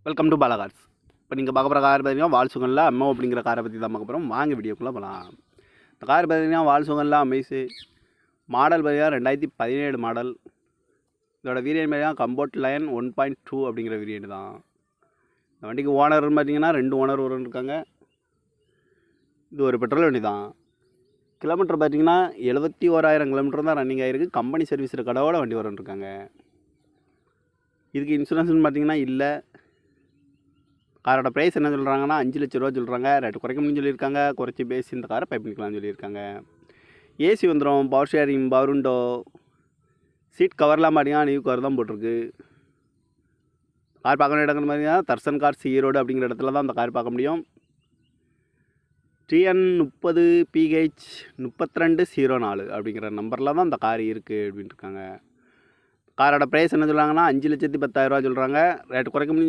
Welcome to Bala cars. இப்போ நீங்கள் பார்க்க போகிற கார் பார்த்தீங்கன்னா வால்சுகனில் அம்மோ அப்படிங்கிற காரை பற்றி தான் பார்க்க போகிறோம். வாங்க வீடியோக்குள்ளே போகலாம். இந்த கார் பார்த்தீங்கன்னா வால்சுகனில் அமேஸு மாடல் பார்த்தீங்கன்னா 2017 மாடல். இதோட வேரியன்ட் பார்த்தீங்கன்னா கம்போர்ட் லைன் 1.2 அப்படிங்கிற வேரியன்ட் தான். இந்த வண்டிக்கு ஓனர்னு பார்த்தீங்கன்னா 2 ஓனர் இருக்காங்க. இது ஒரு பெட்ரோல் வண்டி தான். கிலோமீட்டர் பார்த்தீங்கன்னா 71,000 கிலோமீட்டர் தான் ரன்னிங் ஆகிருக்கு. கம்பெனி சர்வீஸ் கடவோட வண்டி இருக்காங்க. இதுக்கு இன்சூரன்ஸ்னு பார்த்தீங்கன்னா இல்லை. காரோட ப்ரைஸ் என்ன சொல்கிறாங்கன்னா 5 லட்ச ரூபா சொல்கிறாங்க. ரேட்டு குறைக்க முடியும்னு சொல்லியிருக்காங்க. குறைச்சி பேசி இந்த காரை பை பண்ணிக்கலாம்னு சொல்லியிருக்காங்க. ஏசி வந்துடும், power steering, power window, seat கவர்லாம் பார்த்தீங்கன்னா நியூ கவர் தான் போட்டிருக்கு. கார் பார்க்கணும் இடங்கள் பார்த்தீங்கன்னா தர்சன் கார்ஸ் ஈரோடு அப்படிங்கிற இடத்துல தான் அந்த கார் பார்க்க முடியும். TN 30 PH 3204 அப்படிங்கிற நம்பரில் தான் அந்த கார் இருக்குது அப்படின்ட்டு இருக்காங்க. காரோட ப்ரைஸ் என்ன சொல்கிறாங்கன்னா 5,10,000 சொல்கிறாங்க. ரேட்டு குறைக்க முடியும்